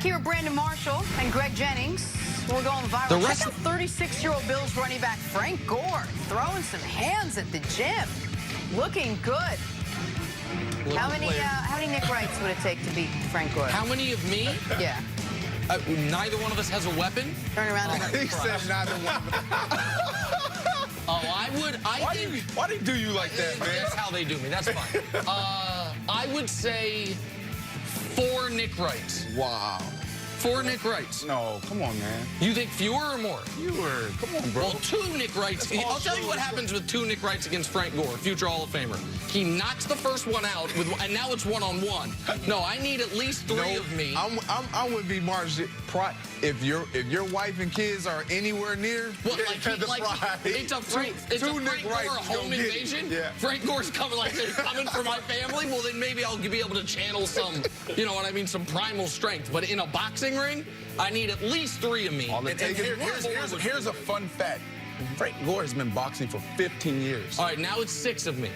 here, Brandon Marshall and Greg Jennings. We're going viral. Check out 36-year-old Bills running back Frank Gore throwing some hands at the gym. Looking good. How many Nick Wrights would it take to beat Frank Gore? How many of me? Yeah. Neither one of us has a weapon? Turn around and He said neither one. Oh, I would. Why do you do you like that, man? That's how they do me. That's fine. I would say 4 Nick Wrights. Wow. 4 Nick Wrights. No, come on, man. You think fewer or more? Fewer. Come on, bro. Well, 2 Nick Wrights. I'll tell you what happens with 2 Nick Wrights against Frank Gore, future Hall of Famer. He knocks the first one out, and now it's 1-on-1. No, I need at least 3 of me. I would be Marsh. If your wife and kids are anywhere near, what, it's a Frank Gore home invasion. Yeah. Frank Gore's coming coming for my family. Well, then maybe I'll be able to channel some, you know what I mean, some primal strength. But in a boxing ring, I need at least 3 of me. Here's a fun fact. Frank Gore has been boxing for 15 years. All right, now it's 6 of me.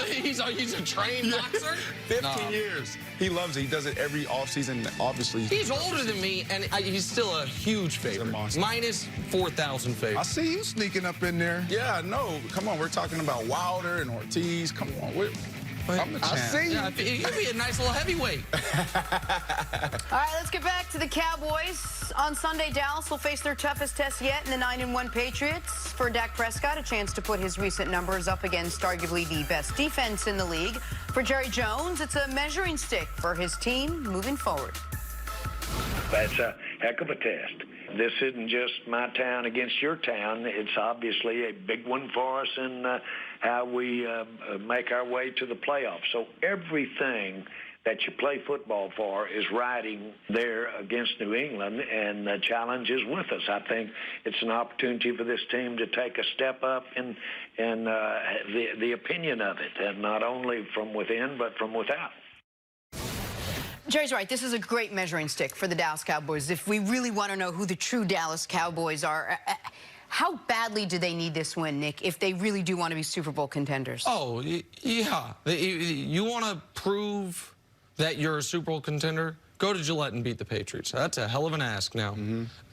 he's a trained boxer? 15 years. He loves it. He does it every offseason, obviously. He's older than me, and he's still a huge favorite. Minus 4,000 favorite. I see you sneaking up in there. Yeah, no. Come on, we're talking about Wilder and Ortiz. Come on. I'm the champ. I see you. Yeah, you'd be a nice little heavyweight. All right, let's get back to the Cowboys. On Sunday, Dallas will face their toughest test yet in the 9-1 Patriots. For Dak Prescott, a chance to put his recent numbers up against arguably the best defense in the league. For Jerry Jones, it's a measuring stick for his team moving forward. That's a heck of a test. This isn't just my town against your town. It's obviously a big one for us in how we make our way to the playoffs. So everything that you play football for is riding there against New England, and the challenge is with us. I think it's an opportunity for this team to take a step up in the opinion of it, and not only from within but from without. Jerry's right. This is a great measuring stick for the Dallas Cowboys. If we really want to know who the true Dallas Cowboys are, how badly do they need this win, Nick, if they really do want to be Super Bowl contenders? Oh, yeah. You want to prove that you're a Super Bowl contender? Go to Gillette and beat the Patriots. That's a hell of an ask now.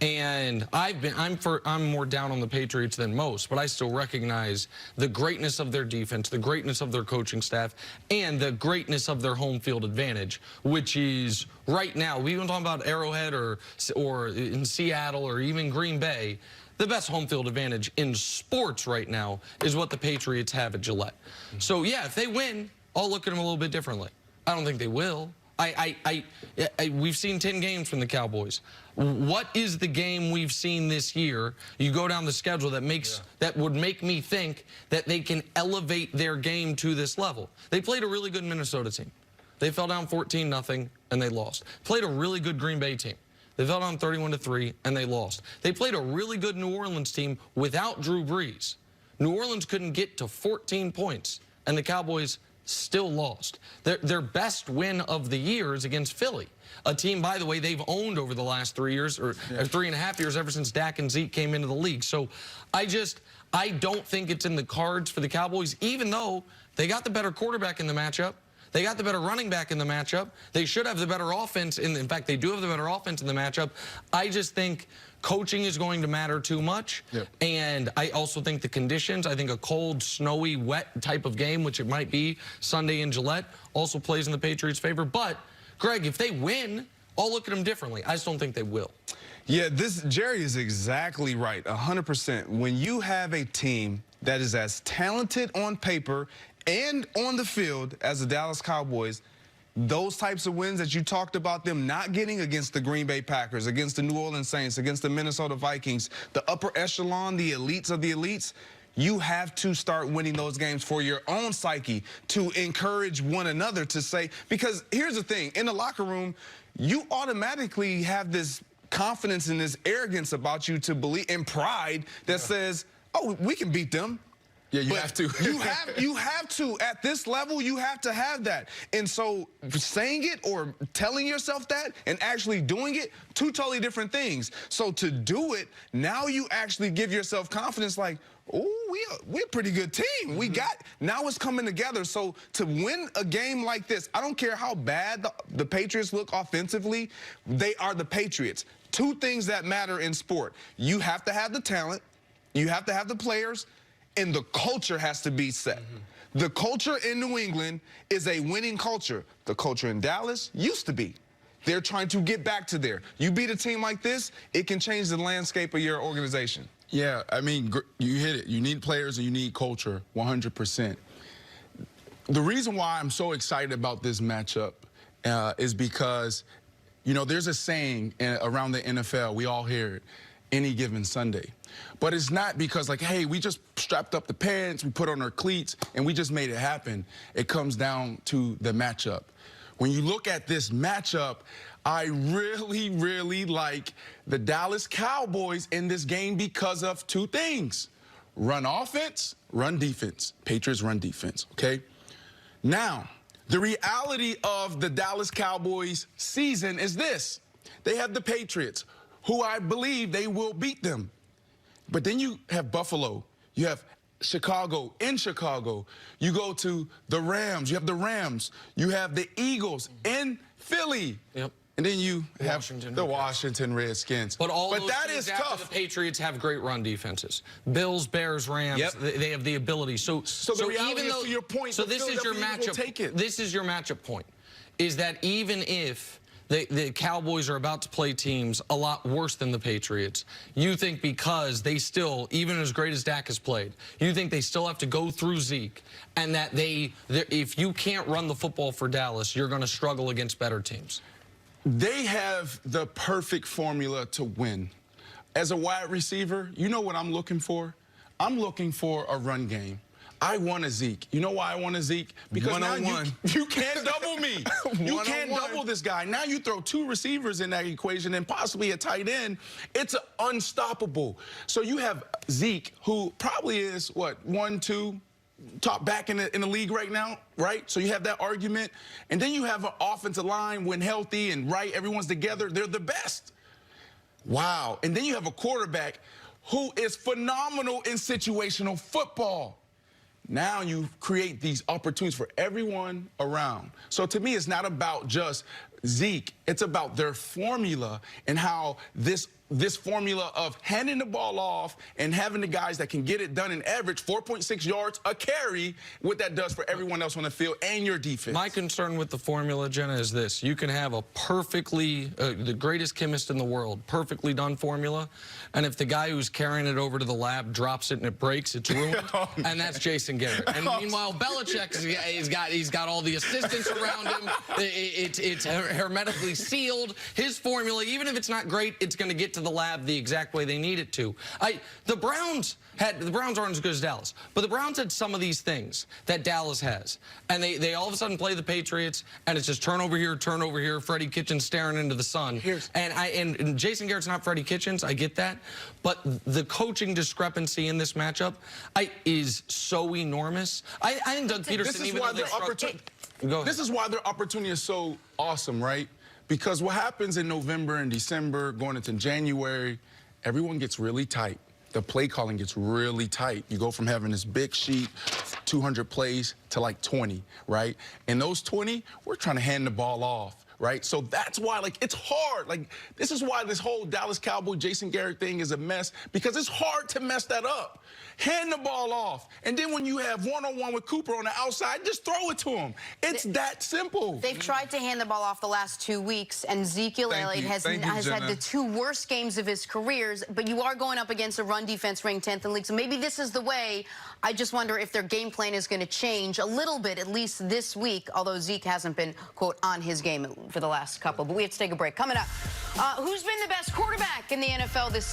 And I'm more down on the Patriots than most, but I still recognize the greatness of their defense, the greatness of their coaching staff, and the greatness of their home field advantage, which is right now, we even talking about Arrowhead or in Seattle or even Green Bay, the best home field advantage in sports right now is what the Patriots have at Gillette. So yeah, if they win, I'll look at them a little bit differently. I don't think they will. We've seen 10 games from the Cowboys. What is the game we've seen this year? You go down the schedule that would make me think that they can elevate their game to this level. They played a really good Minnesota team. They fell down 14-0 and they lost. Played a really good Green Bay team. They fell down 31-3 and they lost. They played a really good New Orleans team without Drew Brees. New Orleans couldn't get to 14 points and the Cowboys still lost. Their best win of the year is against Philly, a team, by the way, they've owned over the last 3 years or 3.5 years ever since Dak and Zeke came into the league. So I don't think it's in the cards for the Cowboys, even though they got the better quarterback in the matchup. They got the better running back in the matchup. They should have the better offense. In fact, they do have the better offense in the matchup. I just think coaching is going to matter too much. And I also think the conditions, I think a cold, snowy, wet type of game, which it might be Sunday in Gillette, also plays in the Patriots' favor. But, Greg, if they win, I'll look at them differently. I just don't think they will. Yeah, Jerry is exactly right, 100%. When you have a team that is as talented on paper and on the field as the Dallas Cowboys, those types of wins that you talked about them not getting against the Green Bay Packers, against the New Orleans Saints, against the Minnesota Vikings, the upper echelon, the elites of the elites, you have to start winning those games for your own psyche, to encourage one another to say, because here's the thing, in the locker room, you automatically have this confidence and this arrogance about you to believe, and pride that says, oh, we can beat them. Yeah, you But have to. you have to. At this level, you have to have that. And so saying it or telling yourself that and actually doing it, two totally different things. So to do it, now you actually give yourself confidence like, oh, we're a pretty good team. We got, now it's coming together. So to win a game like this, I don't care how bad the Patriots look offensively, they are the Patriots. Two things that matter in sport. You have to have the talent, you have to have the players, and the culture has to be set. The culture in New England is a winning culture. The culture in Dallas used to be. They're trying to get back to there. You beat a team like this, it can change the landscape of your organization. Yeah, I mean, you hit it. You need players and you need culture, 100%. The reason why I'm so excited about this matchup is because, you know, there's a saying around the NFL, we all hear it, any given Sunday. But it's not because, like, hey, we just strapped up the pants, we put on our cleats, and we just made it happen. It comes down to the matchup. When you look at this matchup, I really, really like the Dallas Cowboys in this game because of two things. Run offense, run defense. Patriots run defense, okay? Now, the reality of the Dallas Cowboys season is this. They have the Patriots, who I believe they will beat them. But then you have Buffalo. You have Chicago, in Chicago. You go to the Rams. You have the Rams. You have the Eagles in Philly. Yep. And then you have Washington the Washington Redskins. But all those that teams is after tough. The Patriots have great run defenses. Bills, Bears, Rams. Yep. They have the ability. So the reality even is, though, to your point, so the this is your Philadelphia Eagles matchup. will take it. This is your matchup point. Is that even if the Cowboys are about to play teams a lot worse than the Patriots, you think because they still, even as great as Dak has played, you think they still have to go through Zeke, and that if you can't run the football for Dallas, you're going to struggle against better teams? They have the perfect formula to win. As a wide receiver, you know what I'm looking for? I'm looking for a run game. I want a Zeke. You know why I want a Zeke? Because now you can't double me. You can't double this guy. Now you throw two receivers in that equation and possibly a tight end. It's unstoppable. So you have Zeke, who probably is, what, 1, 2, top back in the league right now, right? So you have that argument. And then you have an offensive line when healthy and right, everyone's together. They're the best. Wow. And then you have a quarterback who is phenomenal in situational football. Now you create these opportunities for everyone around. So to me, it's not about just Zeke. It's about their formula and how this formula of handing the ball off and having the guys that can get it done in average 4.6 yards a carry, what that does for everyone else on the field and your defense. My concern with the formula, Jenna, is this. You can have a perfectly, the greatest chemist in the world, perfectly done formula, and if the guy who's carrying it over to the lab drops it and it breaks, it's ruined, and that's Jason Garrett. And meanwhile, Belichick, he's got all the assistants around him. It's hermetically sealed. His formula, even if it's not great, it's going to get to the lab the exact way they need it to. The Browns aren't as good as Dallas, but the Browns had some of these things that Dallas has, and they all of a sudden play the Patriots, and it's just turn over here, Freddie Kitchens staring into the sun. And Jason Garrett's not Freddie Kitchens, I get that, but the coaching discrepancy in this matchup is so enormous. I think Doug Peterson, even though this is why their opportunity is so awesome, right? Because what happens in November and December, going into January, everyone gets really tight. The play calling gets really tight. You go from having this big sheet, 200 plays, to like 20, right? And those 20, we're trying to hand the ball off, right? So that's why, like, it's hard. Like, this is why this whole Dallas Cowboy, Jason Garrett thing is a mess, because it's hard to mess that up. Hand the ball off. And then when you have one-on-one with Cooper on the outside, just throw it to him. It's that simple. They've tried to hand the ball off the last 2 weeks, and Ezekiel Elliott has had the 2 worst games of his careers, but you are going up against a run defense ranked 10th in the league, so maybe this is the way. I just wonder if their game plan is going to change a little bit, at least this week, although Zeke hasn't been, quote, on his game for the last couple. But we have to take a break. Coming up, who's been the best quarterback in the NFL this season?